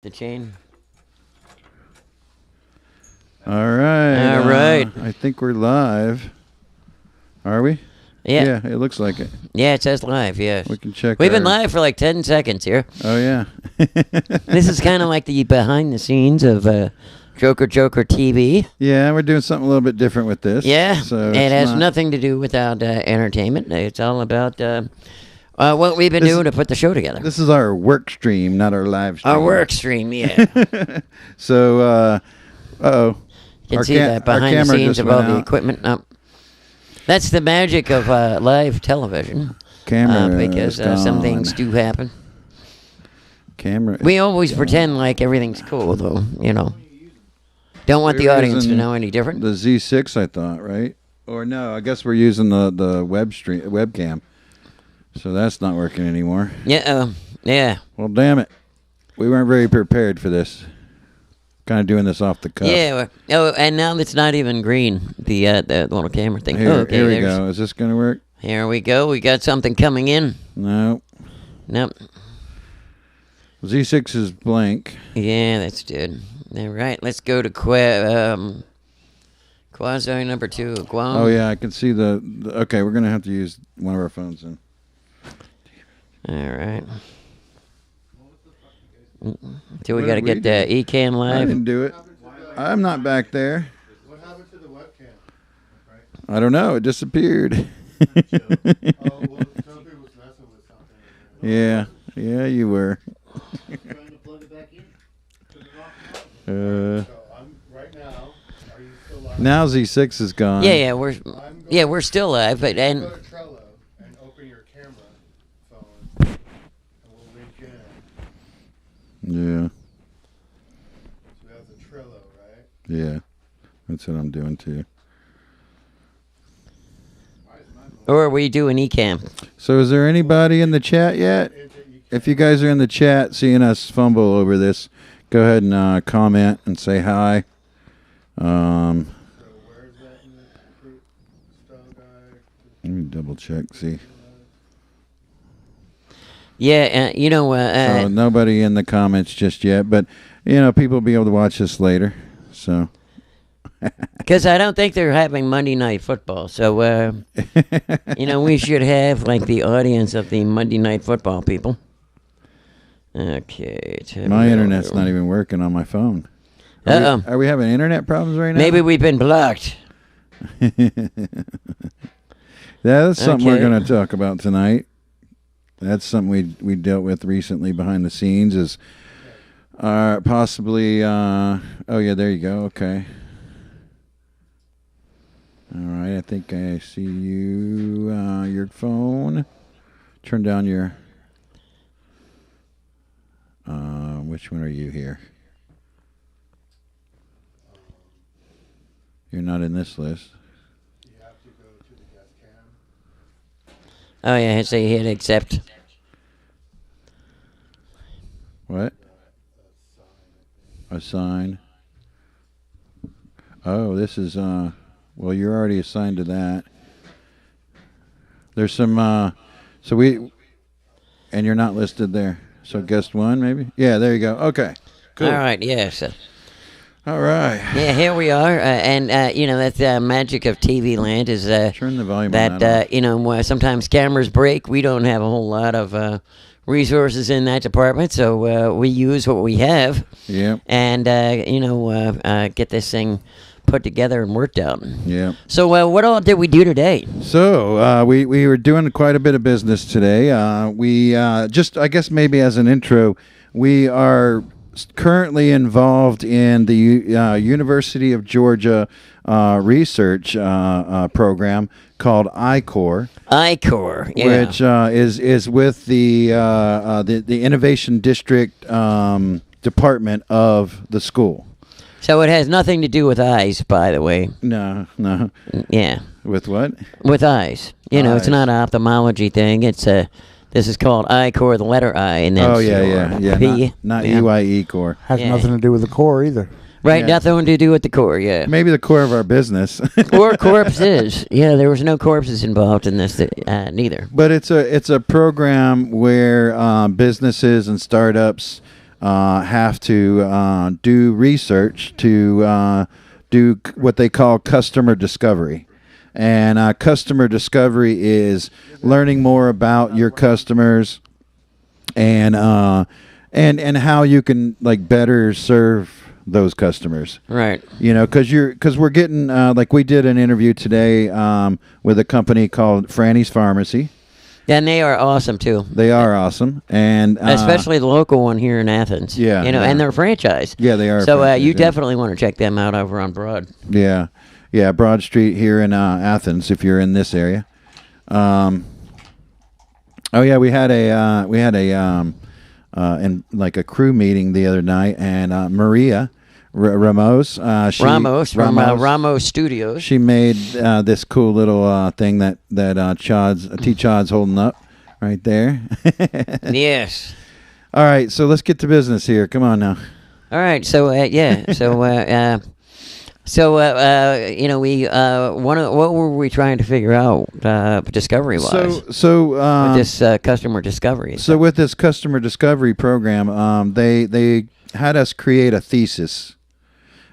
The chain. All right. All right. I think we're live. Are we? Yeah. Yeah, it looks like it. Yeah, it says live, yes. We can check. We've been live for like 10 seconds here. Oh, yeah. This is kind of like the behind the scenes of JOKERJOKERtv. Yeah, we're doing something a little bit different with this. Yeah. So it has nothing to do without entertainment. It's all about what we've been doing to put the show together. This is our work stream, not our live stream. Our work stream, yeah. So, uh-oh. You can see that behind the scenes of all the equipment. That's the magic of live television. Camera because some things do happen. Camera. We always pretend like everything's cool, though, you know. Don't want the audience to know any different. The Z6, I thought, right? Or no, I guess we're using the webcam. So that's not working anymore. Yeah, yeah. Well, damn it. We weren't very prepared for this. Kind of doing this off the cuff. Yeah. Oh, and now it's not even green, the little camera thing. Here, okay, here we go. Is this going to work? Here we go. We got something coming in. No. Nope. Z6 is blank. Yeah, that's good. All right, let's go to Quasi number 2. Guam. Oh, yeah, I can see the okay, we're going to have to use one of our phones then. All right. So we got to get the Ecan live. I didn't do it. I'm not back there. What happened to the webcam? I don't know. It disappeared. Yeah. Yeah, you were. Now Z6 is gone. Yeah, we're still live, but and. Go to Trello and open your camera phone, and we'll link in. Yeah. So we have the Trello, right? Yeah. That's what I'm doing too. Or are we doing Ecan? So is there anybody in the chat yet? If you guys are in the chat seeing us fumble over this, go ahead and comment and say hi. So where's that in the group style guide? Let me double check, see. Yeah, you know... so nobody in the comments just yet, but, you know, people will be able to watch this later, so... Because I don't think they're having Monday Night Football, so, you know, we should have, like, the audience of the Monday Night Football people. Okay. My internet's not even working on my phone. Are we having internet problems right now? Maybe we've been blocked. That's something we're going to talk about tonight. That's something we dealt with recently behind the scenes is possibly, oh yeah, there you go, okay. All right, I think I see you, your phone. Turn down your, which one are you here? You're not in this list. You have to go to the guest cam. Oh, yeah, so you hit accept. What? Assign. Oh, this is, well, you're already assigned to that. There's some, and you're not listed there. So guest 1, maybe? Yeah, there you go. Okay. Cool. All right, yes. All right. Yeah, here we are, and you know that's the magic of TV land is turn the volume that on that you know sometimes cameras break. We don't have a whole lot of resources in that department, so we use what we have. Yeah. And you know get this thing put together and worked out. Yeah. So what all did we do today? So we were doing quite a bit of business today. We just I guess maybe as an intro, we are currently involved in the University of Georgia research program called I-Corps. I-Corps, yeah. Which is with the Innovation District department of the school. So it has nothing to do with eyes, by the way. No. Yeah. With what? With eyes. You know, it's not an ophthalmology thing. It's this is called I-Corps, the letter I, and then yeah. Not UIE Corps. Has nothing to do with the core either. Right, nothing to do with the core, yeah. Maybe the core of our business. Or corpses. Yeah, there was no corpses involved in this neither. But it's a program where businesses and startups have to do research to do what they call customer discovery. And customer discovery is learning more about your customers and how you can like better serve those customers. Right. You know, because we're getting like we did an interview today with a company called Franny's Farmacy. And they are awesome too. They are awesome, and especially the local one here in Athens. Yeah, you know, yeah. and they're franchise. Yeah, they are. So you yeah. definitely want to check them out over on Broad. Yeah, Broad Street here in Athens. If you're in this area. Oh yeah, we had a in like a crew meeting the other night, and Maria Ramos from Ramos Studios. She made this cool little thing that T Chod's holding up right there. Yes. All right, so let's get to business here. Come on now. All right, so you know, we what were we trying to figure out discovery wise? So with this customer discovery. So with this customer discovery program, they had us create a thesis,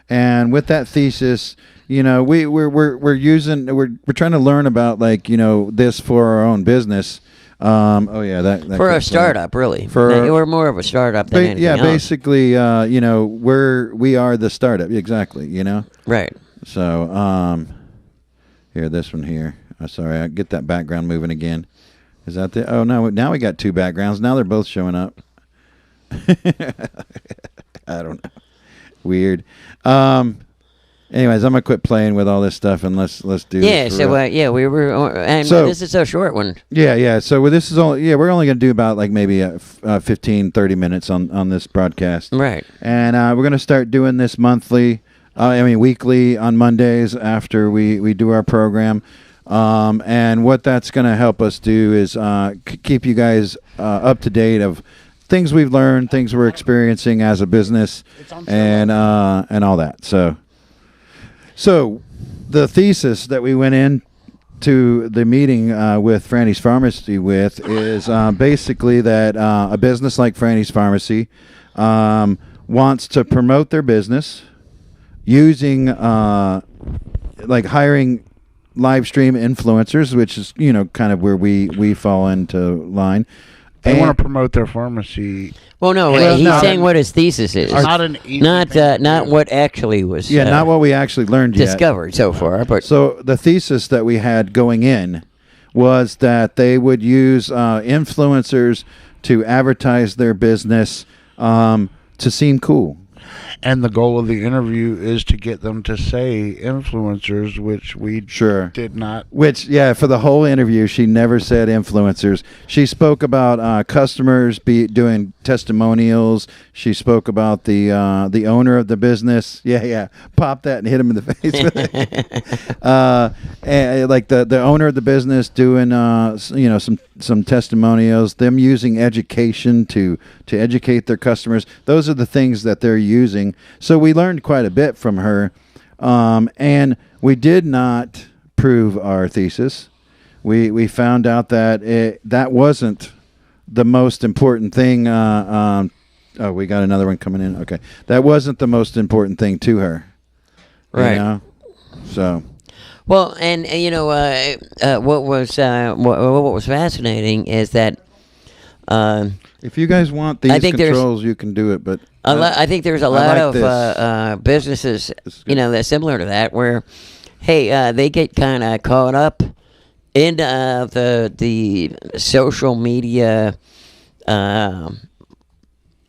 and with that thesis, you know, we're trying to learn about, like, you know, this for our own business. That for a startup, really. We're more of a startup than anything else. Basically, you know, we are the startup, exactly. You know, right. So, here, this one here. Sorry, I get that background moving again. Is that the? Oh no, now we got two backgrounds. Now they're both showing up. I don't know. Weird. Anyways, I'm gonna quit playing with all this stuff and let's do. Yeah. This So we were, and this is a short one. Yeah. So this is we're only gonna do about like maybe 15, 30 minutes on this broadcast. Right. And we're gonna start doing this monthly. Weekly on Mondays after we do our program. And what that's gonna help us do is keep you guys up to date of things we've learned, things we're experiencing as a business, and all that. So the thesis that we went in to the meeting with Franny's Farmacy with is basically that a business like Franny's Farmacy wants to promote their business using like hiring live stream influencers, which is, you know, kind of where we fall into line. They want to promote their pharmacy. Well, no, he's saying what his thesis is. Not what actually was. Yeah, not what we actually learned discovered yet. so far. But so the thesis that we had going in was that they would use influencers to advertise their business to seem cool. And the goal of the interview is to get them to say influencers, which we did not. Which, for the whole interview, she never said influencers. She spoke about customers doing testimonials. She spoke about the owner of the business. Yeah. Pop that and hit him in the face with it. And like the owner of the business doing some testimonials. Them using education to educate their customers. Those are the things that they're using. So we learned quite a bit from her, and we did not prove our thesis. We found out that that wasn't the most important thing. We got another one coming in. Okay, that wasn't the most important thing to her. Right. You know? So. Well, and you know what was fascinating is that. If you guys want these controls, you can do it, but I think there's a lot of businesses, you know, that's similar to that, where, hey, they get kind of caught up in the social media,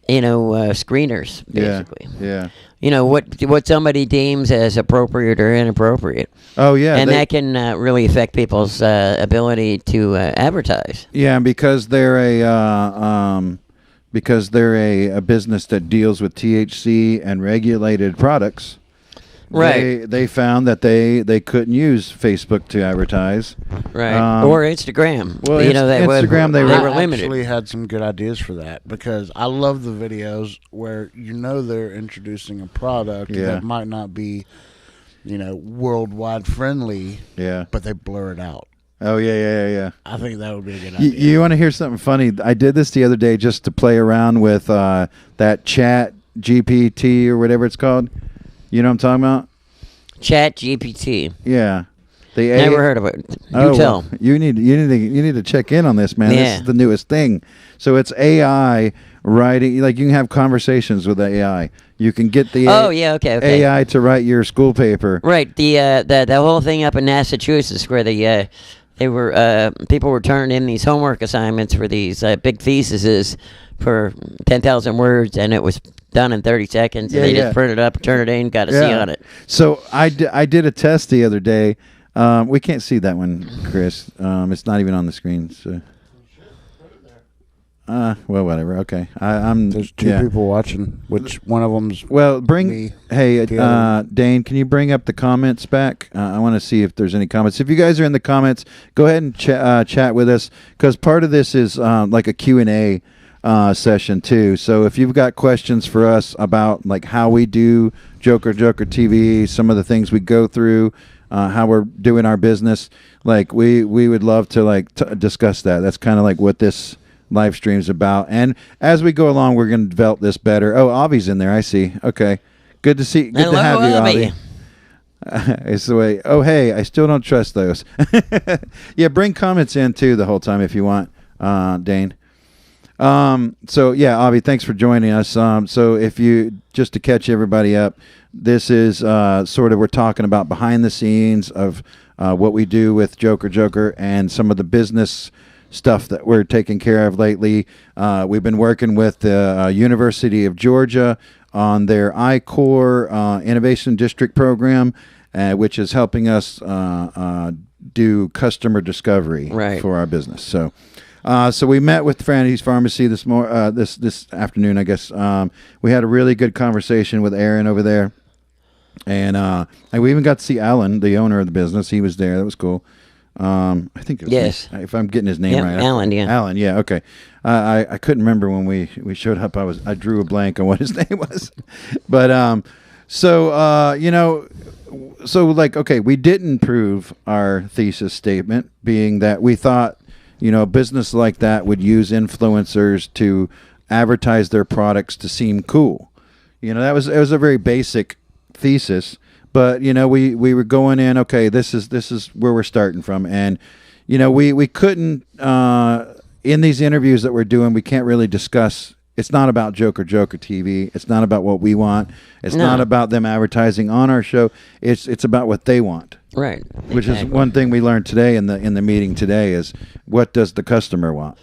screeners, basically. Yeah. You know, what somebody deems as appropriate or inappropriate. Oh, yeah. And that can really affect people's ability to advertise. Yeah, because they're a business that deals with THC and regulated products. Right. They found that they couldn't use Facebook to advertise. Right. Or Instagram. Well, Instagram they were limited. Actually had some good ideas for that, because I love the videos where they're introducing a product that might not be, worldwide friendly. Yeah. But they blur it out. Oh yeah. I think that would be a good You, idea. you want to hear something funny? I did this the other day just to play around with that Chat GPT or whatever it's called. You know what I'm talking about? Chat GPT. Yeah. The Never heard of it. You Oh, tell. well, you need to check in on this, man. This Yeah. is the newest thing. So it's AI writing. Like, you can have conversations with AI. You can get the Okay. AI to write your school paper. Right. The whole thing up in Massachusetts where they were people were turning in these homework assignments for these big theses for 10,000 words, and it was done in 30 seconds. And they just printed it up, turned it in, got a C on it. So I did a test the other day. We can't see that one, Chris. It's not even on the screen. So. Well, whatever. Okay, I'm. There's two people watching. Which one of them's? Well, Me. Hey, Dane, can you bring up the comments back? I want to see if there's any comments. If you guys are in the comments, go ahead and chat with us, because part of this is like a Q&A session too. So if you've got questions for us about like how we do Joker TV, some of the things we go through, how we're doing our business, like we would love to discuss that. That's kind of like what this live stream's about. And as we go along, we're going to develop this better. Oh, Avi's in there. I see. Okay. Good to see. Good to have you, Avi. It's the way. Oh, hey, I still don't trust those. Yeah, bring comments in too the whole time if you want, Dane. So yeah, Avi, thanks for joining us. So if you, just to catch everybody up, this is sort of, we're talking about behind the scenes of what we do with Joker and some of the business stuff that we're taking care of lately. We've been working with the University of Georgia on their iCore Innovation District program, which is helping us do customer discovery for our business. So so we met with Franny's Farmacy this afternoon, I guess. We had a really good conversation with Aaron over there. And we even got to see Alan, the owner of the business. He was there. That was cool. I think it was if I'm getting his name right. Alan, Alan, yeah, okay. I couldn't remember when we showed up. I drew a blank on what his name was. But so like, okay, we didn't prove our thesis statement, being that we thought, a business like that would use influencers to advertise their products to seem cool. It was a very basic thesis. But we were going in. Okay, this is where we're starting from, and we couldn't in these interviews that we're doing. We can't really discuss. It's not about Joker TV. It's not about what we want. It's not about them advertising on our show. It's about what they want. Right. Which is one thing we learned today in the meeting today is, what does the customer want?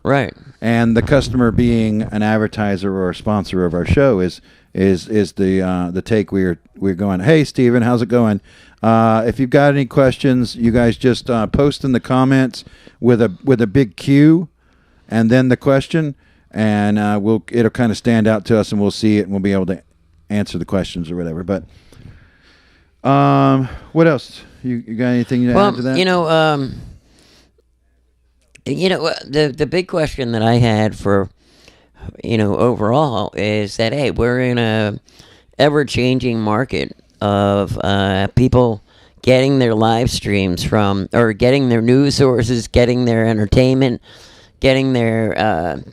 Right. And the customer, being an advertiser or a sponsor of our show, is the take we're going. Hey, Steven, how's it going? If you've got any questions, you guys just post in the comments with a big Q and then the question, and it'll kind of stand out to us, and we'll see it, and we'll be able to answer the questions or whatever. But what else? You got anything to add to that? The big question that I had for overall is that, hey, we're in a ever-changing market of people getting their live streams from, or getting their news sources, getting their entertainment, getting their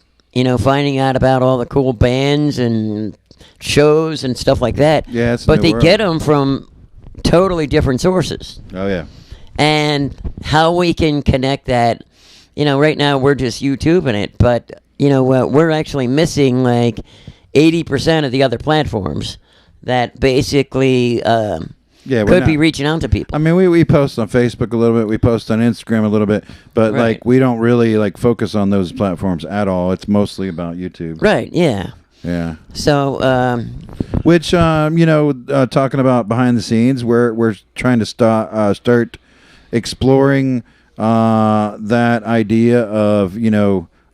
finding out about all the cool bands and shows and stuff like that. Yeah, it's but they get them from totally different sources. Oh yeah. And how we can connect that, right now we're just YouTubing it, but we're actually missing like 80% of the other platforms that basically could be reaching out to people. I mean, we post on Facebook a little bit, we post on Instagram a little bit, but like we don't really focus on those platforms at all. It's mostly about YouTube. Right. Yeah. Yeah. So, which talking about behind the scenes, we're trying to start exploring that idea of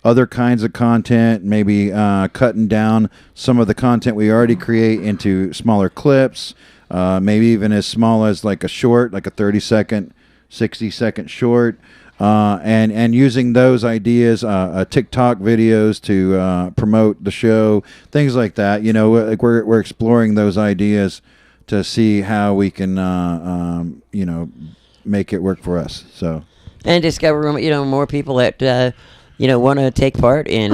other kinds of content, maybe cutting down some of the content we already create into smaller clips, maybe even as small as like a short, like a 30-second, 60-second short, and using those ideas, TikTok videos to promote the show, things like that. Like we're exploring those ideas to see how we can make it work for us. So. and discover more people that want to take part in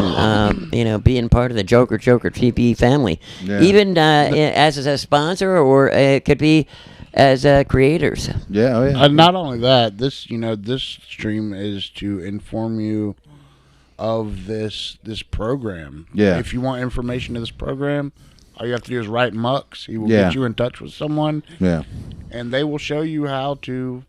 being part of the JOKERJOKER TV family, even as a sponsor, or it could be as creators. Yeah, oh yeah. Not only that, this stream is to inform you of this program. Yeah. If you want information of this program, all you have to do is write Mux. He will get you in touch with someone. Yeah. And they will show you how to,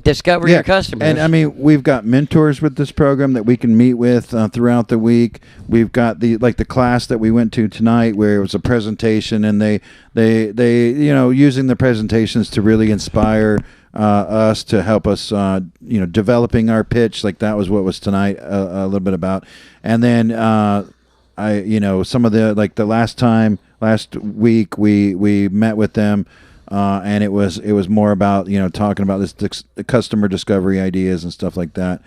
discover your customers. And I mean, we've got mentors with this program that we can meet with throughout the week. We've got the class that we went to tonight, where it was a presentation, and they using the presentations to really inspire us, to help us developing our pitch. Like that was what was tonight a little bit about. And then some of the last week we met with them. And it was more about talking about this customer discovery ideas and stuff like that.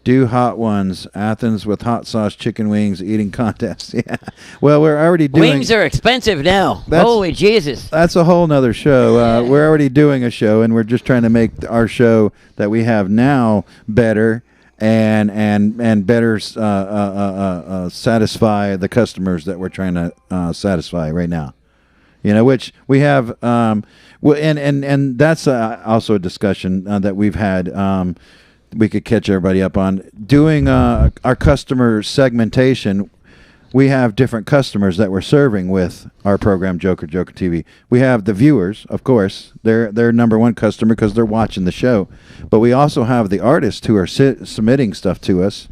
Do hot ones, Athens with hot sauce chicken wings eating contest. Yeah, well, we're already doing. Wings are expensive now. Holy Jesus! That's a whole nother show. We're already doing a show, and we're just trying to make our show that we have now better and better satisfy the customers that we're trying to satisfy right now. Which we have, and that's also a discussion that we've had. We could catch everybody up on doing our customer segmentation. We have different customers that we're serving with our program, Joker TV. We have the viewers, of course. They're number one customer because they're watching the show. But we also have the artists who are submitting stuff to us.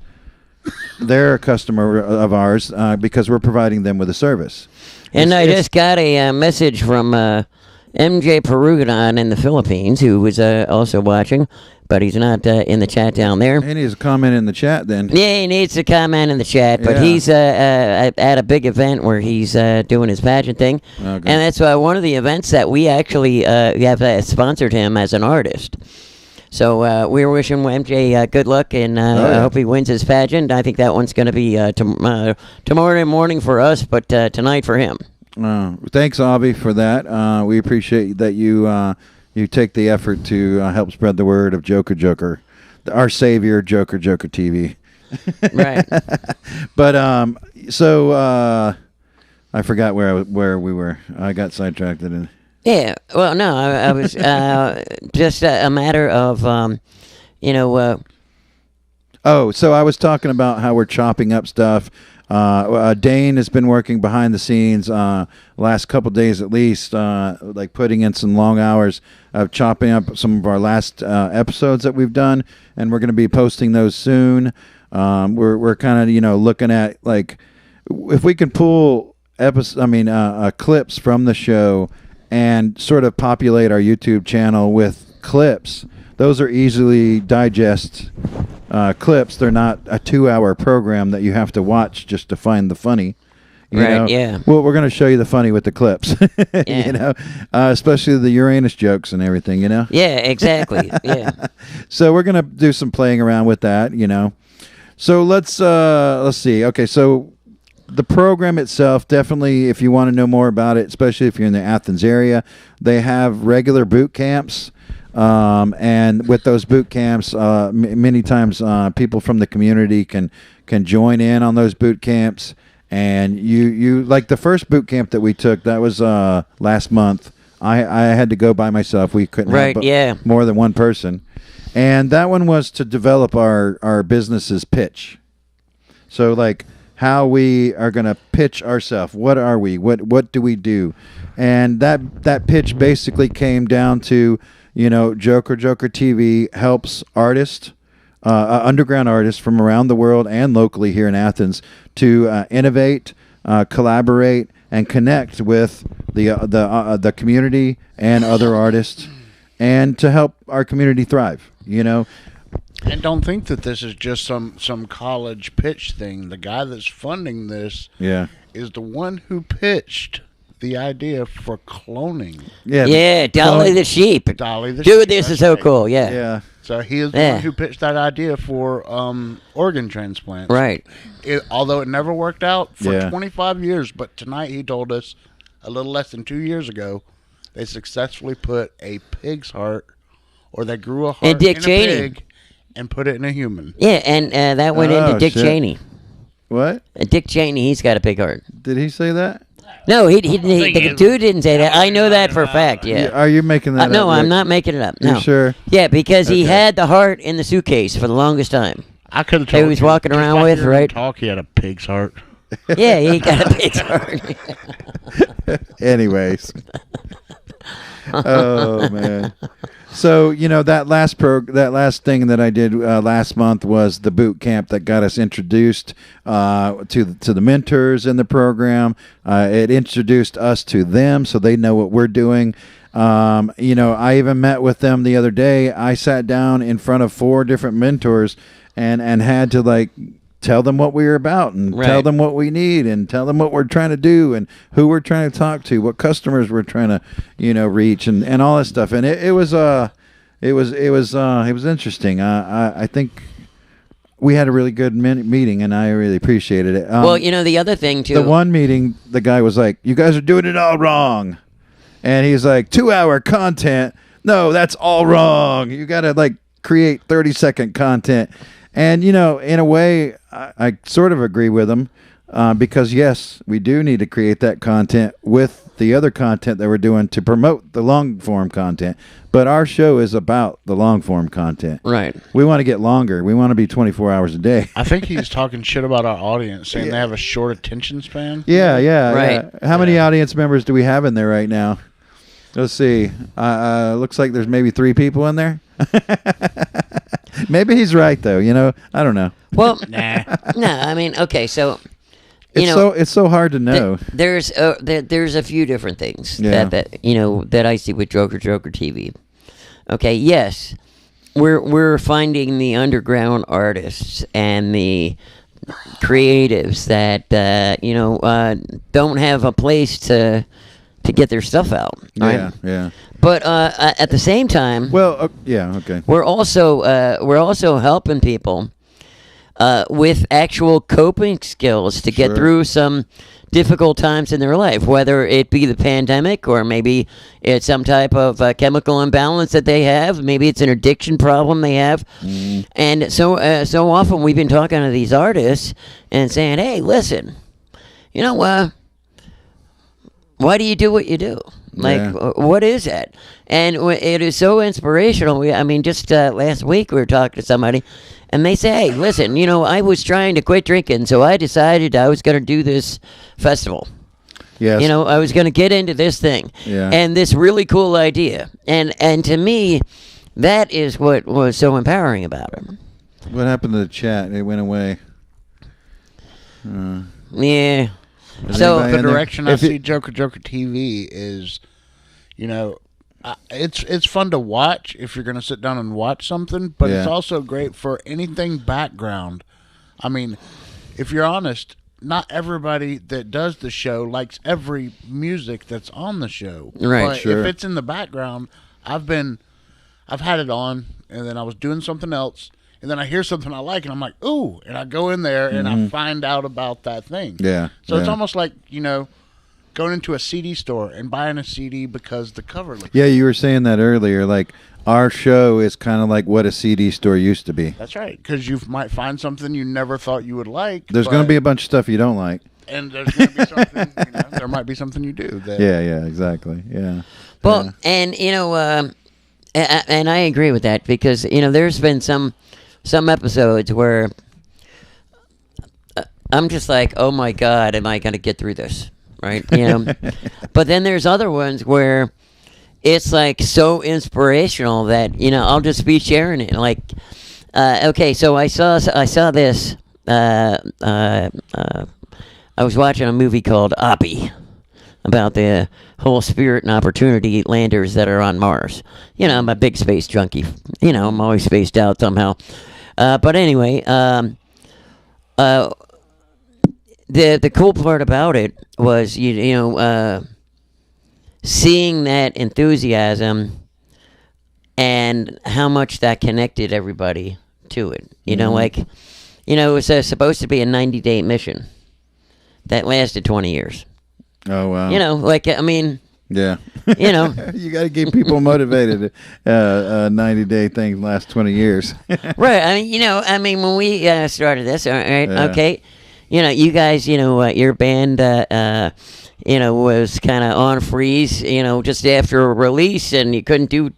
They're a customer of ours because we're providing them with a service. And I just got a message from MJ Perugadon in the Philippines, who was also watching, but he's not in the chat down there. He needs a comment in the chat then. Yeah, he needs to comment in the chat, but he's at a big event where he's doing his pageant thing. Okay. And that's one of the events that we actually have sponsored him as an artist. So we're wishing MJ good luck, and I hope he wins his pageant. I think that one's going to be tomorrow morning for us, but tonight for him. Thanks, Avi, for that. We appreciate that you take the effort to help spread the word of Joker Joker, our savior, Joker TV. Right. But so I forgot where we were. I got sidetracked. Yeah, well, no, I was just a matter of, so I was talking about how we're chopping up stuff. Dane has been working behind the scenes last couple days at least, like putting in some long hours of chopping up some of our last episodes that we've done, and we're going to be posting those soon. We're kind of looking at like if we can pull clips from the show and sort of populate our YouTube channel with clips. Those are easily digest clips. They're not a 2-hour program that you have to watch just to find the funny. You know? Yeah. Well, we're going to show you the funny with the clips, especially the Uranus jokes and everything, Yeah, exactly. Yeah. So we're going to do some playing around with that, So let's see. Okay, so the program itself, definitely, if you want to know more about it, especially if you're in the Athens area, they have regular boot camps. And with those boot camps, many times people from the community can join in on those boot camps. And you like the first boot camp that we took, that was last month. I had to go by myself. We couldn't have more than one person. And that one was to develop our business's pitch. So like how we are going to pitch ourselves. What are we? What do we do? And that pitch basically came down to, Joker TV helps artists, underground artists from around the world and locally here in Athens to innovate, collaborate, and connect with the community and other artists, and to help our community thrive. And don't think that this is just some college pitch thing. The guy that's funding this is the one who pitched the idea for cloning. Yeah, Dolly the sheep. Dude, this is so cool. Yeah. So he is the one who pitched that idea for organ transplants. Right. Although it never worked out for 25 years, but tonight he told us a little less than 2 years ago they successfully put a pig's heart or they grew a heart And Dick in Cheney. a pig and put it in a human. Yeah, and that went into Dick shit. Cheney. What? Dick Cheney, he's got a big heart. Did he say that? No, the dude didn't say that. I know that for a fact, yeah. Are you making that up? No, I'm Rick? not making it up. You No. sure? Yeah, because he Okay. had the heart in the suitcase for the longest time. I could have He told was you, walking just around like with, you're gonna right? Talk. He had a pig's heart. Yeah, he got a big heart. Anyways. Oh man. So that last thing that I did last month was the boot camp that got us introduced to the mentors in the program. It introduced us to them, so they know what we're doing. I even met with them the other day. I sat down in front of 4 different mentors and had to tell them what we were about and tell them what we need and tell them what we're trying to do and who we're trying to talk to, what customers we're trying to, reach and all that stuff. And it was interesting. I think we had a really good meeting and I really appreciated it. Well, the other thing too. The one meeting, the guy was like, "You guys are doing it all wrong," and he's like, 2-hour content. No, that's all wrong. You got to create 30-second content. And, in a way, I sort of agree with him because, yes, we do need to create that content with the other content that we're doing to promote the long-form content. But our show is about the long-form content. Right. We want to get longer. We want to be 24 hours a day. I think he's talking shit about our audience, saying they have a short attention span. Yeah. Right. Yeah. How many audience members do we have in there right now? Let's see. Looks like there's maybe 3 people in there. Maybe he's right though. I don't know. Well, Nah. no, I mean, okay, so It's so hard to know. there's a few different things that I see with Joker TV. Okay, yes, we're finding the underground artists and the creatives that don't have a place to get their stuff out. Right? Yeah. But at the same time, Well, yeah, okay. we're also helping people with actual coping skills to get Sure. through some difficult times in their life, whether it be the pandemic or maybe it's some type of chemical imbalance that they have. Maybe it's an addiction problem they have. And so often we've been talking to these artists and saying, hey, listen, why do you do what you do? What is that? And it is so inspirational. Just last week we were talking to somebody, and they say, hey, listen, I was trying to quit drinking, so I decided I was going to do this festival. Yes. I was going to get into this thing. Yeah. And this really cool idea. And to me, that is what was so empowering about it. What happened to the chat? It went away. Yeah. Is So anybody The in there? direction I If see it- Joker TV is, it's fun to watch if you're going to sit down and watch something, but it's Yeah. also great for anything background. I mean, if you're honest, not everybody that does the show likes every music that's on the show. Right, But sure. if it's in the background, I've had it on, and then I was doing something else, and then I hear something I like, and I'm like, ooh, and I go in there and I find out about that thing. Yeah. So it's yeah. almost like, going into a CD store and buying a CD because the cover looks Yeah, you were saying that earlier. Our show is kind of like what a CD store used to be. That's right, because you might find something you never thought you would like. There's going to be a bunch of stuff you don't like. and there's going to be something. There might be something you do. That, Yeah, exactly. Yeah. Well, Yeah. and and I agree with that because there's been some episodes where I'm just like, oh my God, am I going to get through this? Right? But then there's other ones where it's so inspirational that I'll just be sharing it. Okay, so I saw this. I was watching a movie called Oppie about the whole Spirit and Opportunity landers that are on Mars. I'm a big space junkie. I'm always spaced out somehow. But anyway, the cool part about it was seeing that enthusiasm and how much that connected everybody to it. It was supposed to be a 90-day mission that lasted 20 years. Oh, wow. Yeah. You know. You got to keep people motivated. 90-day thing lasts 20 years. Right. I mean, when we started this, all right, Yeah. okay, you guys, your band, was kind of on freeze, just after a release, and you couldn't do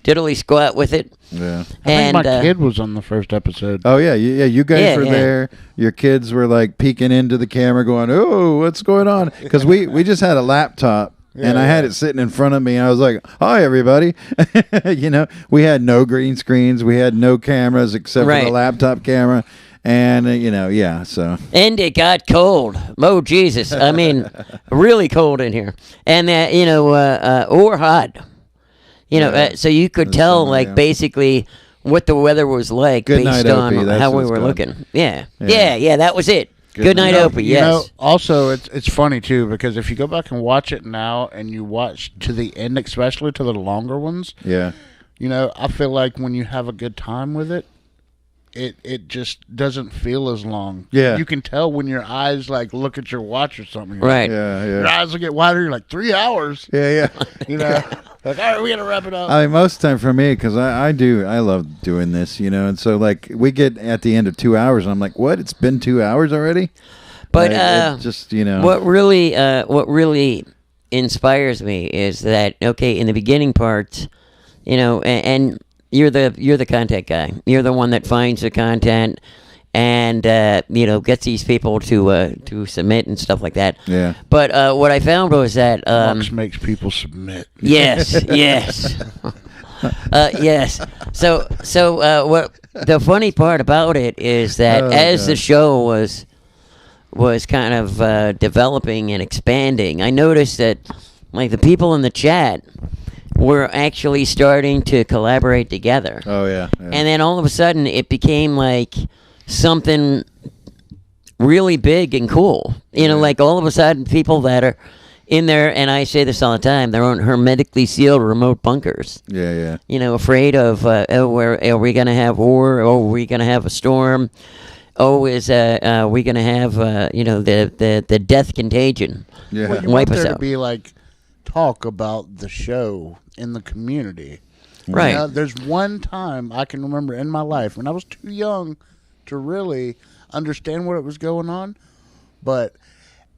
diddly squat with it. Yeah. I think my kid was on the first episode. Oh yeah, you guys were there. Your kids were like peeking into the camera, going, "Oh, what's going on?" Because we just had a laptop. And I had it sitting in front of me, and I was like, "Hi, everybody!" We had no green screens, we had no cameras except for the laptop camera, and so. And it got cold. Oh Jesus! I mean, really cold in here, and or hot. So you could tell, basically what the weather was like based on how we were looking. Yeah, that was it. Good night, Opie. Yes. Also, it's funny too, because if you go back and watch it now, and you watch to the end, especially to the longer ones. Yeah. I feel like when you have a good time with it, it just doesn't feel as long. Yeah. You can tell when your eyes look at your watch or something. Right. Yeah. Your eyes will get wider. You're like 3 hours. Yeah. All right, we gotta wrap it up. I mean, most of the time for me, because I love doing this, and so we get at the end of 2 hours, and I'm like, what? It's been 2 hours already? But just what really inspires me is that in the beginning parts, and you're the content guy. You're the one that finds the content and gets these people to submit and stuff like that. Yeah. But what I found was that Marks makes people submit. Yes. Yes. So what the funny part about it is that as the show was kind of developing and expanding, I noticed that the people in the chat were actually starting to collaborate together. Oh yeah. And then all of a sudden it became like something really big and cool. All of a sudden people that are in there, and I say this all the time, they're on hermetically sealed remote bunkers. Yeah. Afraid of, where are we going to have war? Oh, are we going to have a storm? Oh, are we going to have, the death contagion? Yeah. Well, you want there to be talk about the show in the community. Right. There's one time I can remember in my life when I was too young to really understand what was going on, but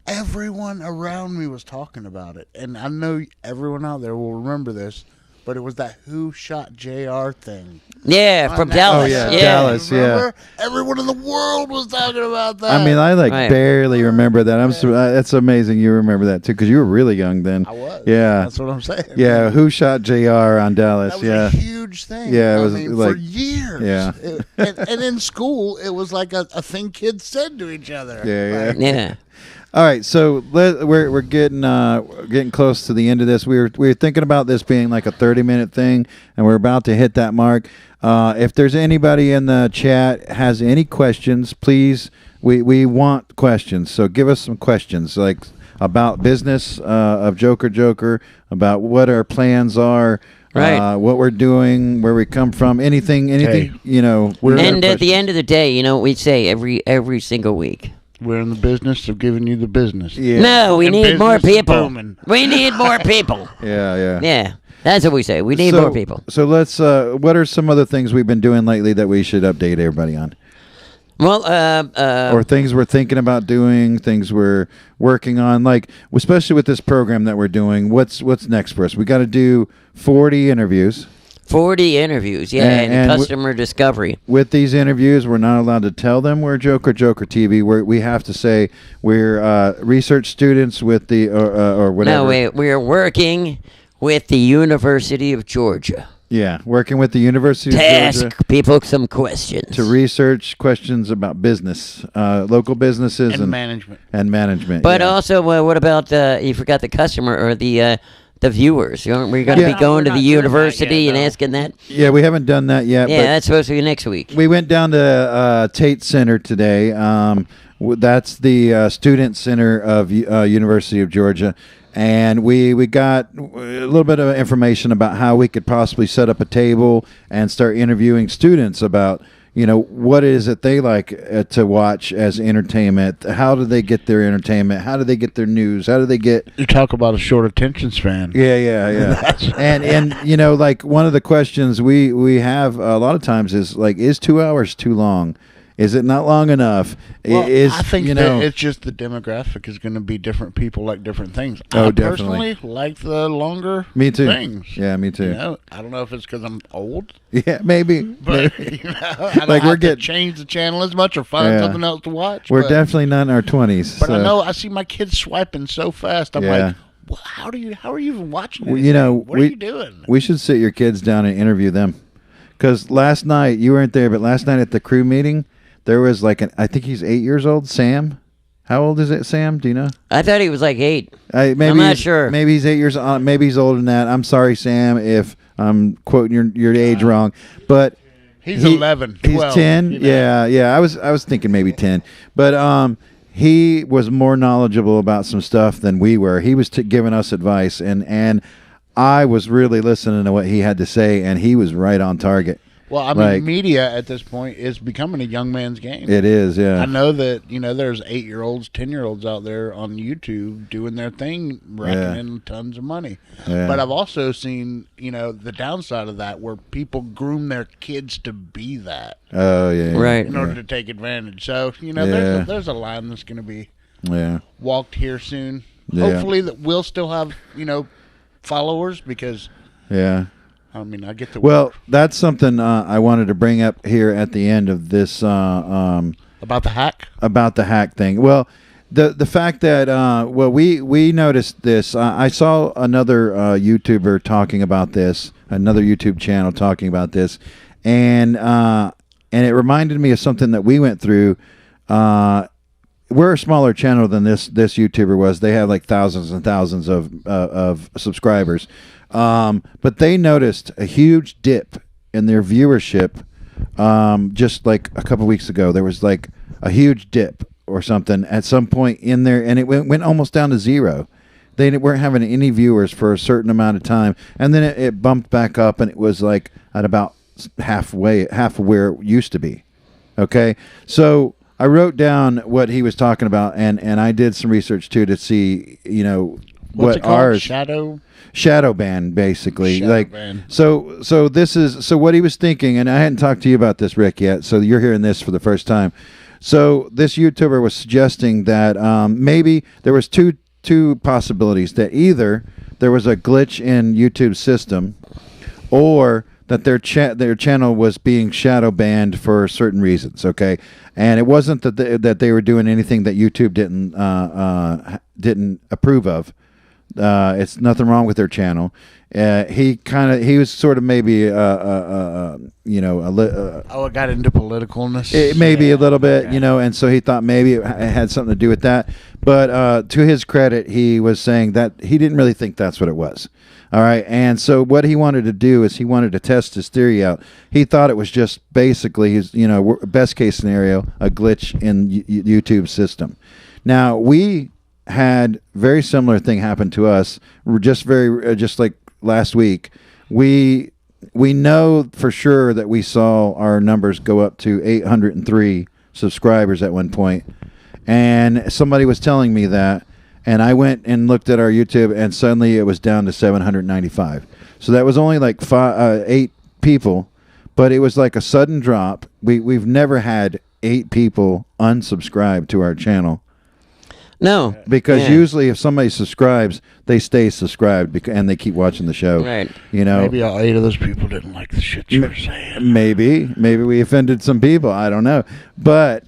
everyone around me was talking about it, and I know everyone out there will remember this, but it was that Who Shot JR thing. Yeah, from Dallas. Oh, yeah. Dallas, remember? Everyone in the world was talking about that. I mean, I barely remember that. That's amazing you remember that, too, because you were really young then. I was. Yeah. That's what I'm saying. Yeah, Who Shot JR on Dallas. That was a huge thing. Yeah, it was for years. Yeah. And in school, it was like a thing kids said to each other. Yeah. Yeah. All right, so we're getting close to the end of this. We were thinking about this being like a 30-minute thing, and we're about to hit that mark. If there's anybody in the chat has any questions, please, we want questions. So give us some questions, about business of Joker, about what our plans are. Right. What we're doing, where we come from, anything, Hey. And at the end of the day, we say every single week. We're in the business of giving you the business. Yeah. No, we And need more business is people. booming. We need more people. Yeah. Yeah, that's what we say. We need more people. So let's. What are some other things we've been doing lately that we should update everybody on? Well, or things we're thinking about doing, things we're working on, especially with this program that we're doing. What's next for us? We got to do 40 interviews. 40 interviews, and customer discovery. With these interviews, we're not allowed to tell them we're JOKERJOKErtv. We have to say we're research students with the or whatever. No, we're working with the University of Georgia. Yeah, working with the University to of Georgia. Ask people some questions. To research questions about business, local businesses and management. And management. But also, what about, you forgot the customer or the viewers? We're going to be going to the university and asking that? Yeah, we haven't done that yet. Yeah, but that's supposed to be next week. We went down to Tate Center today. That's the student center of University of Georgia. And we got a little bit of information about how we could possibly set up a table and start interviewing students about, what is it they like to watch as entertainment? How do they get their entertainment? How do they get their news? How do they get? You talk about a short attention span. Yeah. and like one of the questions we have a lot of times is like, is 2 hours too long? Is it not long enough? Well, I think that it's just the demographic is going to be different. People like different things. I personally like the longer things. Yeah, me too. I don't know if it's because I'm old. Yeah, maybe. But I don't have to change the channel as much or find something else to watch. We're definitely not in our 20s. But I see my kids swiping so fast. I'm like, well, how are you even watching this? What are you doing? We should sit your kids down and interview them. Because last night, you weren't there, but last night at the crew meeting, there was like I think he's 8 years old, Sam. How old is it, Sam? Do you know? I thought he was like 8. I'm not sure. Maybe he's 8 years old. Maybe he's older than that. I'm sorry, Sam, if I'm quoting your age wrong. But he's 11, 12. He's 10. Yeah. I was thinking maybe 10. But he was more knowledgeable about some stuff than we were. He was giving us advice, and I was really listening to what he had to say, and he was right on target. Well, I mean, media at this point is becoming a young man's game. It is, yeah. I know that, there's 8-year-olds, 10-year-olds out there on YouTube doing their thing, raking in tons of money. Yeah. But I've also seen, the downside of that where people groom their kids to be that. Oh, yeah. Right. In order to take advantage. So, there's a line that's going to be walked here soon. Yeah. Hopefully that we'll still have, followers because... Yeah. I mean, I get to work. That's something I wanted to bring up here at the end of this. About the hack? About the hack thing. Well, the fact that, we noticed this. I saw another YouTuber talking about this, another YouTube channel talking about this, and it reminded me of something that we went through. We're a smaller channel than this YouTuber was. They have like thousands and thousands of subscribers. But they noticed a huge dip in their viewership just like a couple weeks ago. There was like a huge dip or something at some point in there, and it went almost down to zero. They weren't having any viewers for a certain amount of time, and then it bumped back up, and it was like at about half of where it used to be. Okay, so I wrote down what he was talking about, and I did some research too to see, What's it called? ours Shadow ban, basically. Ban. So what he was thinking, and I hadn't talked to you about this, Rick, yet, so you're hearing this for the first time. So this YouTuber was suggesting that maybe there was two possibilities, that either there was a glitch in YouTube's system, or that their channel was being shadow banned for certain reasons. Okay, and it wasn't that they were doing anything that YouTube didn't approve of. It's nothing wrong with their channel. He was sort of maybe it got into politicalness. Maybe a little bit, and so he thought maybe it had something to do with that. But to his credit, he was saying that he didn't really think that's what it was. All right, and so what he wanted to do is he wanted to test his theory out. He thought it was just basically his, best case scenario, a glitch in YouTube's system. Now we had very similar thing happen to us. Just like last week, we know for sure that we saw our numbers go up to 803 subscribers at one point, and somebody was telling me that. And I went and looked at our YouTube, and suddenly it was down to 795. So that was only like 8 people, but it was like a sudden drop. We've never had 8 people unsubscribe to our channel. No. Because usually if somebody subscribes, they stay subscribed and they keep watching the show. Right. Maybe all 8 of those people didn't like the shit you were saying. Maybe we offended some people. I don't know. But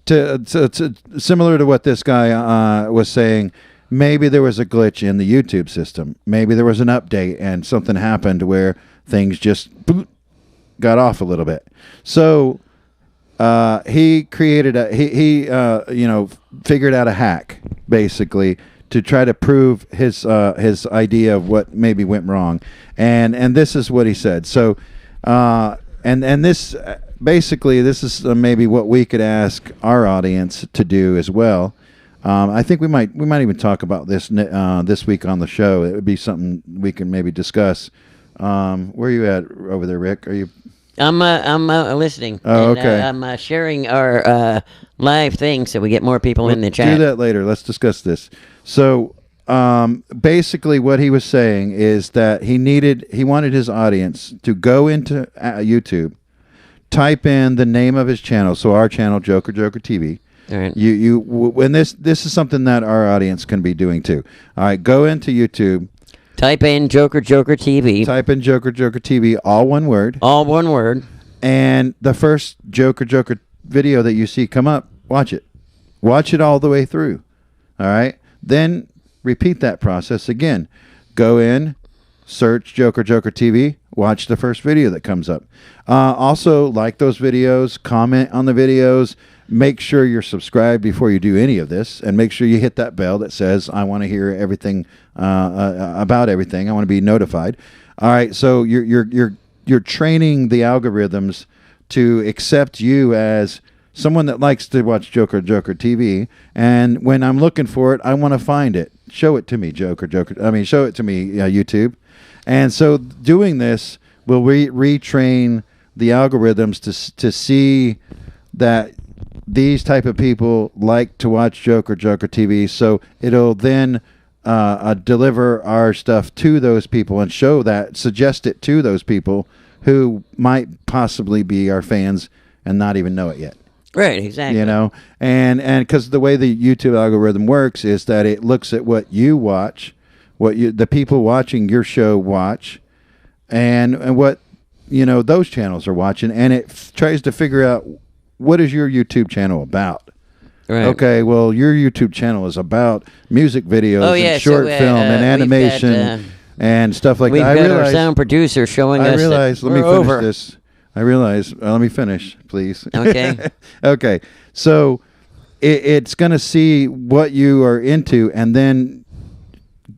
to similar to what this guy was saying, maybe there was a glitch in the YouTube system. Maybe there was an update and something happened where things just got off a little bit. So he created figured out a hack basically to try to prove his idea of what maybe went wrong. And this is what he said. So and this. Basically, this is maybe what we could ask our audience to do as well. I think we might even talk about this this week on the show. It would be something we can maybe discuss. Where are you at over there, Rick? Are you? I'm listening. Oh, and, okay. I'm sharing our live thing so we get more people in the chat. Do that later. Let's discuss this. So, basically, what he was saying is that he wanted his audience to go into YouTube, type in the name of his channel. So our channel, Joker Joker TV. All right. When this is something that our audience can be doing too. All right, go into YouTube. Type in Joker Joker TV. Type in Joker Joker TV, all one word. All one word. And the first Joker Joker video that you see come up, watch it. Watch it all the way through. All right? Then repeat that process again. Go in, search Joker Joker TV, watch the first video that comes up. Also, like those videos, comment on the videos. Make sure you're subscribed before you do any of this, and make sure you hit that bell that says, I want to hear everything about everything. I want to be notified. All right, so you're training the algorithms to accept you as someone that likes to watch Joker Joker TV, and when I'm looking for it, I want to find it. Show it to me, Joker Joker. Show it to me, YouTube. And so doing this will retrain the algorithms to see that these type of people like to watch Joker Joker TV, so it'll then deliver our stuff to those people and suggest it to those people who might possibly be our fans and not even know it yet. Right, exactly. You know, and because the way the YouTube algorithm works is that it looks at what you watch, the people watching your show watch, and what those channels are watching, and it tries to figure out what is your YouTube channel about. Right. Okay, well, your YouTube channel is about music videos and short film and animation and stuff like that. We've got our sound producer showing us. Let me finish this. Let me finish, please. Okay. Okay. So it's going to see what you are into and then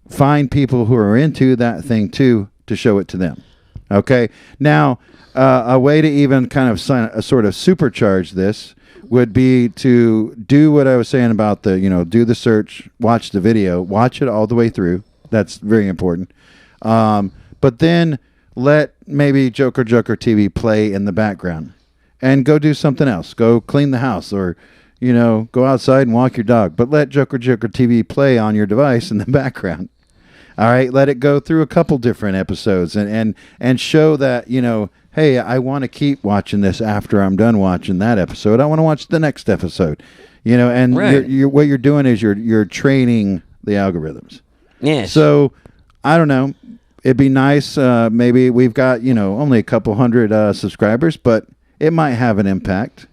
find people who are into that thing too to show it to them. Okay. Now, a way to even kind of sort of supercharge this would be to do what I was saying about do the search, watch the video, watch it all the way through. That's very important. But then let maybe Joker Joker TV play in the background and go do something else. Go clean the house or, go outside and walk your dog. But let Joker Joker TV play on your device in the background. All right, let it go through a couple different episodes and show that, hey, I want to keep watching this after I'm done watching that episode. I want to watch the next episode. And right. What you're doing is you're training the algorithms. Yes. So, I don't know. It'd be nice. Maybe we've got, only a couple hundred subscribers, but it might have an impact.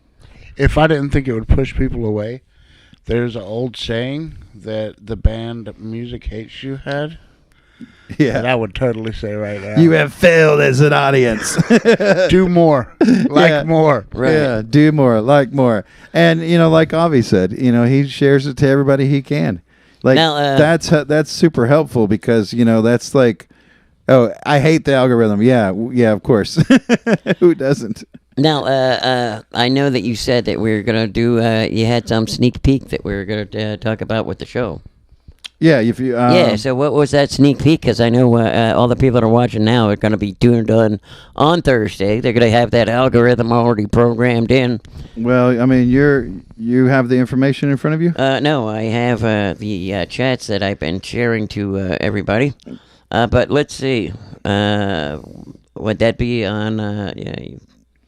If I didn't think it would push people away, there's an old saying that the band Music Hates You had. Yeah, that I would totally say right now. You have failed as an audience. Do more, more. Right. Yeah, do more, like more. And like Avi said, he shares it to everybody he can. Like now, that's super helpful because that's like, oh, I hate the algorithm. Yeah, of course. Who doesn't? Now, I know that you said that we were gonna do. You had some sneak peek that we were gonna talk about with the show. Yeah, if you. Yeah. So, what was that sneak peek? Because I know all the people that are watching now are going to be done on Thursday. They're going to have that algorithm already programmed in. Well, you have the information in front of you. No, I have the chats that I've been sharing to everybody. But let's see. Would that be on?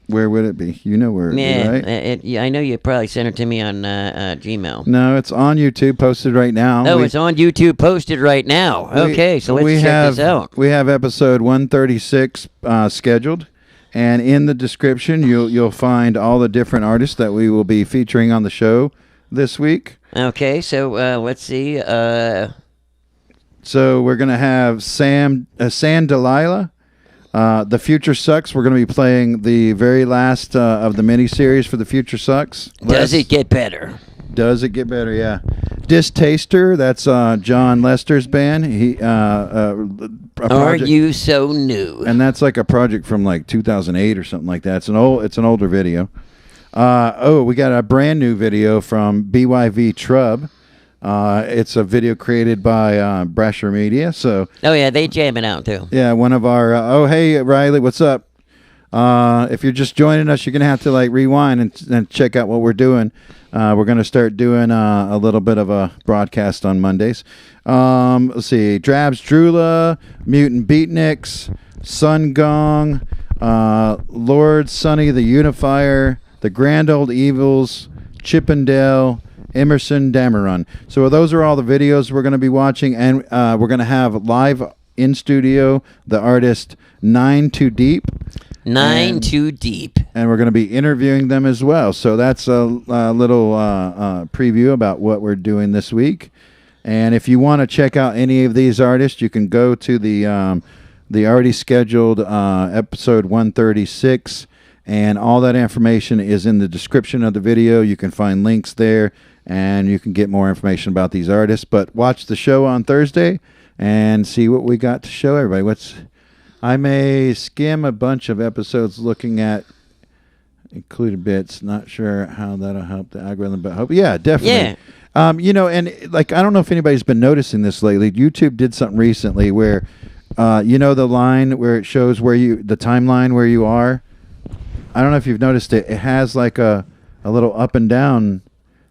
Where would it be? You know where it would be, right? I know you probably sent it to me on Gmail. No, it's on YouTube, posted right now. Oh, it's on YouTube, posted right now. Okay, so let's check this out. We have episode 136 scheduled, and in the description, you'll find all the different artists that we will be featuring on the show this week. Okay, so let's see. So we're going to have Sam Delilah. The Future Sucks. We're going to be playing the very last of the mini-series for The Future Sucks. Does it get better? Does it get better, yeah. Distaster, that's John Lester's band. Are you so new? And that's like a project from like 2008 or something like that. It's an older video. We got a brand new video from BYV Trub. It's a video created by Brasher Media. So oh yeah, they jam it out too. Yeah, one of our hey Riley, what's up? If you're just joining us, you're going to have to like rewind and check out what we're doing. We're going to start doing a little bit of a broadcast on Mondays. Let's see. Drabs Drula, Mutant Beatniks, Sun Gong, Lord Sonny the Unifier, the Grand Old Evils, Chippendale, Emerson Dameron. So those are all the videos we're going to be watching, and we're going to have live in studio the artist 9 Too Deep. 9 Too Deep. And we're going to be interviewing them as well. So that's a little preview about what we're doing this week. And if you want to check out any of these artists, you can go to the already scheduled episode 136, and all that information is in the description of the video. You can find links there, and you can get more information about these artists. But watch the show on Thursday and see what we got to show everybody. I may skim a bunch of episodes looking at included bits. Not sure how that'll help the algorithm, but yeah, definitely. Yeah. And like, I don't know if anybody's been noticing this lately. YouTube did something recently where, the line where it shows the timeline where you are. I don't know if you've noticed it. It has like a little up and down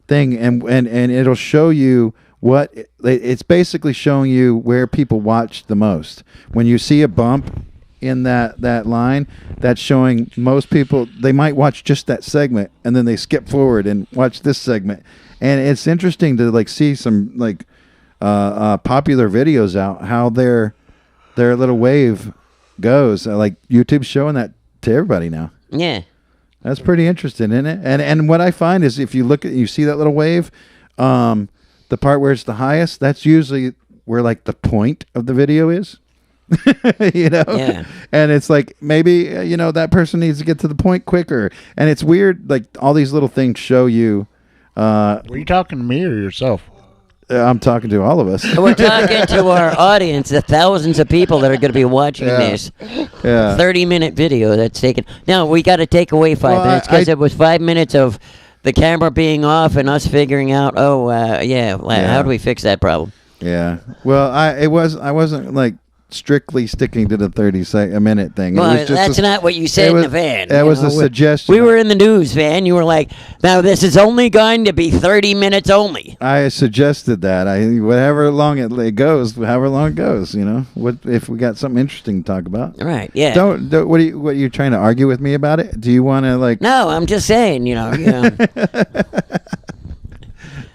thing, and it'll show you what it's basically showing you where people watch the most. When you see a bump in that line, that's showing most people they might watch just that segment, and then they skip forward and watch this segment. And it's interesting to like see some like popular videos out, how their little wave goes. Like YouTube's showing that to everybody now. Yeah, that's pretty interesting, isn't it? And what I find is if you see that little wave, the part where it's the highest, that's usually where like the point of the video is. Yeah. And it's like maybe that person needs to get to the point quicker. And it's weird, like all these little things show you. Were you talking to me or yourself? I'm talking to all of us. We're talking to our audience, the thousands of people that are going to be watching this 30-minute video that's taken. Now, we got to take away 5 minutes because it was 5 minutes of the camera being off and us figuring out, how do we fix that problem? Yeah. Well, I wasn't like strictly sticking to the 30-minute thing. Well, it was just not what you said in the van. It was a suggestion. We were in the news, van. You were like, now this is only going to be 30 minutes only. I suggested that. However long it goes. What if we got something interesting to talk about? Right, yeah. Don't what are you trying to argue with me about it? Do you want to like... No, I'm just saying,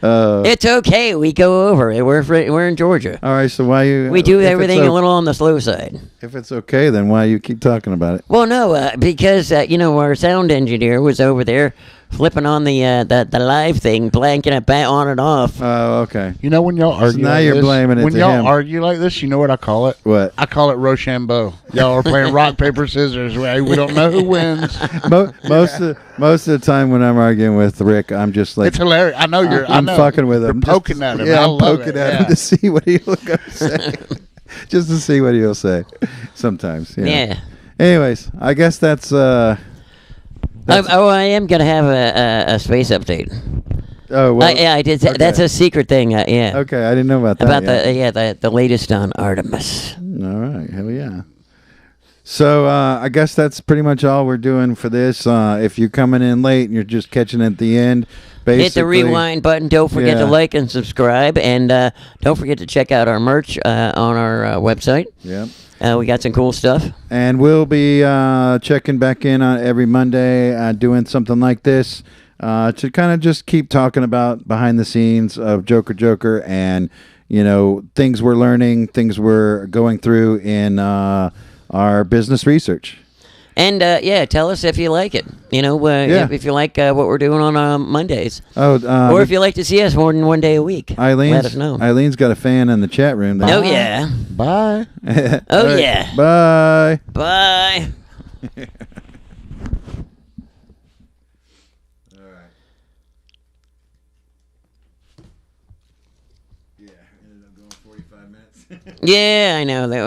it's okay. We go over it. We're in Georgia. All right. So why we do everything a little on the slow side. If it's okay, then why you keep talking about it? Well, no, because our sound engineer was over there flipping on the live thing, blanking it back on and off. Oh, okay. When y'all argue, so now you're blaming it. When y'all argue like this, you know what I call it? What? I call it Rochambeau. Y'all are playing rock paper scissors. We don't know who wins. Most of the time when I'm arguing with Rick, I'm just like, it's hilarious. I know I'm fucking with him, you're poking at him. Yeah, I'm poking at him to see what he'll say. Just to see what he'll say. Sometimes. Yeah. Anyways, I guess that's. I am gonna have a space update. Oh well. I did. Okay. That's a secret thing. Yeah. Okay, I didn't know about that. About the latest on Artemis. All right. Hell yeah. So I guess that's pretty much all we're doing for this. If you're coming in late and you're just catching it at the end, basically, hit the rewind button. Don't forget to like and subscribe, and don't forget to check out our merch on our website. Yep. We got some cool stuff. And we'll be checking back in on every Monday, doing something like this to kind of just keep talking about behind the scenes of Joker Joker and, things we're learning, things we're going through in our business research. And, tell us if you like it. If you like what we're doing on Mondays. Or if you like to see us more than one day a week. Let us know. Eileen's got a fan in the chat room. Oh, yeah. Bye. Oh, right. Yeah. Bye. Bye. All right. Yeah, ended up going 45 minutes. Yeah, I know.